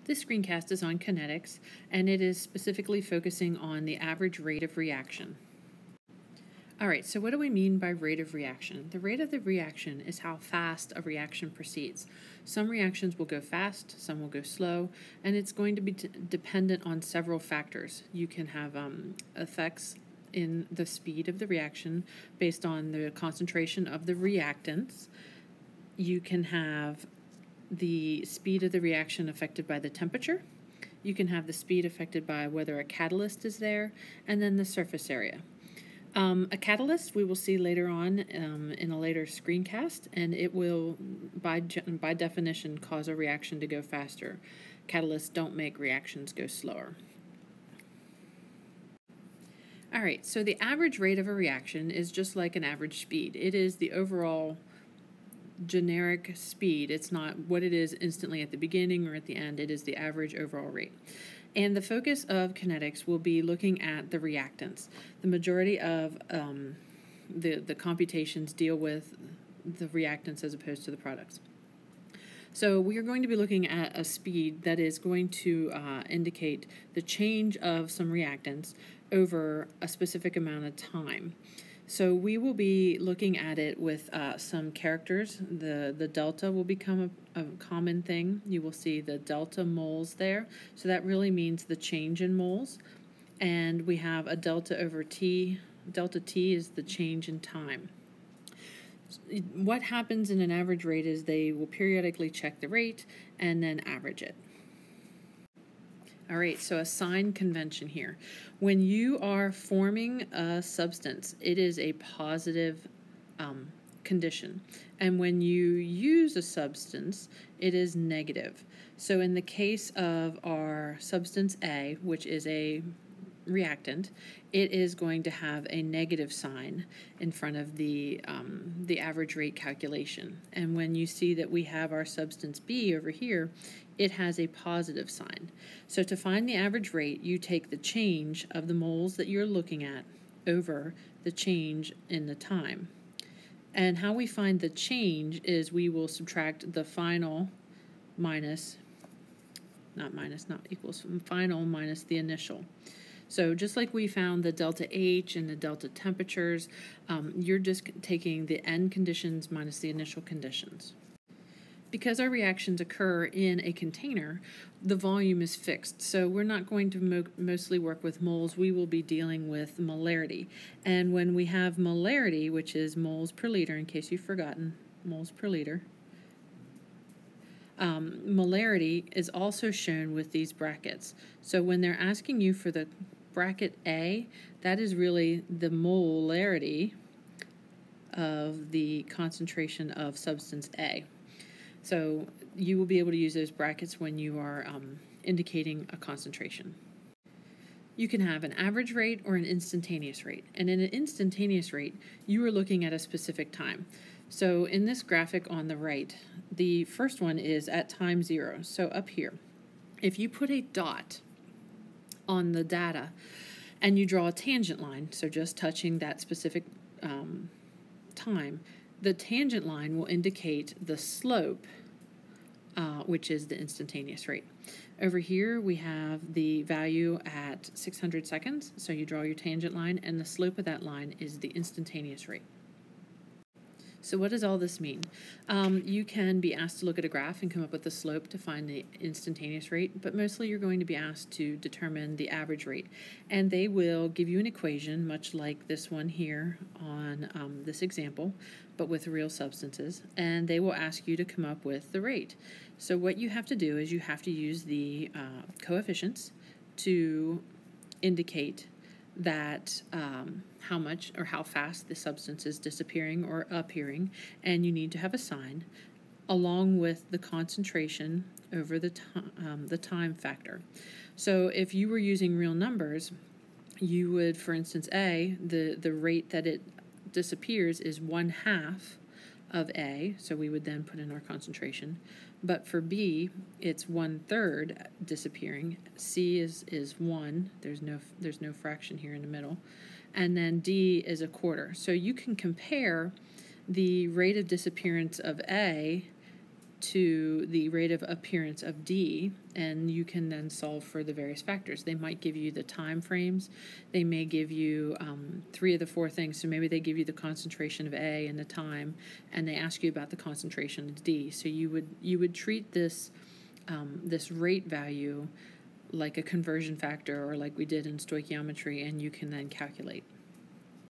This screencast is on kinetics, and it is specifically focusing on the average rate of reaction. Alright, so what do we mean by rate of reaction? The rate of the reaction is how fast a reaction proceeds. Some reactions will go fast, some will go slow, and it's going to be dependent on several factors. You can have effects in the speed of the reaction based on the concentration of the reactants. You can have the speed of the reaction affected by the temperature. You can have the speed affected by whether a catalyst is there, and then the surface area. A catalyst we will see later on in a later screencast, and it will, by definition, cause a reaction to go faster. Catalysts don't make reactions go slower. Alright, so the average rate of a reaction is just like an average speed. It is the overall generic speed. It's not what it is instantly at the beginning or at the end. It is the average overall rate. And the focus of kinetics will be looking at the reactants. The majority of the computations deal with the reactants as opposed to the products. So we are going to be looking at a speed that is going to indicate the change of some reactants over a specific amount of time. So we will be looking at it with some characters. The delta will become a common thing. You will see the delta moles there. So that really means the change in moles. And we have a delta over T. Delta T is the change in time. What happens in an average rate is they will periodically check the rate and then average it. Alright, so a sign convention here. When you are forming a substance, it is a positive condition. And when you use a substance, it is negative. So in the case of our substance A, which is a reactant, it is going to have a negative sign in front of the average rate calculation. And when you see that we have our substance B over here, it has a positive sign. So to find the average rate, you take the change of the moles that you're looking at over the change in the time. And how we find the change is we will subtract the final minus, not equals, final minus the initial. So just like we found the delta H and the delta temperatures, you're just taking the end conditions minus the initial conditions. Because our reactions occur in a container, the volume is fixed. So we're not going to mostly work with moles. We will be dealing with molarity. And when we have molarity, which is moles per liter, in case you've forgotten, moles per liter, molarity is also shown with these brackets. So when they're asking you for the bracket A, that is really the molarity of the concentration of substance A. So you will be able to use those brackets when you are indicating a concentration. You can have an average rate or an instantaneous rate. And in an instantaneous rate, you are looking at a specific time. So in this graphic on the right, the first one is at time 0. So up here, if you put a dot on the data and you draw a tangent line, so just touching that specific time, the tangent line will indicate the slope, which is the instantaneous rate. Over here we have the value at 600 seconds, so you draw your tangent line, and the slope of that line is the instantaneous rate. So what does all this mean? You can be asked to look at a graph and come up with the slope to find the instantaneous rate, but mostly you're going to be asked to determine the average rate. And they will give you an equation, much like this one here on this example, but with real substances, and they will ask you to come up with the rate. So what you have to do is you have to use the coefficients to indicate that how much or how fast the substance is disappearing or appearing, and you need to have a sign along with the concentration over the time factor. So if you were using real numbers, you would, for instance, A, the rate that it disappears is 1/2 of A, so we would then put in our concentration. But for B, it's 1/3 disappearing. C is 1. There's no fraction here in the middle. And then D is 1/4. So you can compare the rate of disappearance of A to the rate of appearance of D, and you can then solve for the various factors. They might give you the time frames. They may give you 3 of the 4 things. So maybe they give you the concentration of A and the time, and they ask you about the concentration of D. So you would treat this this rate value like a conversion factor, or like we did in stoichiometry, and you can then calculate.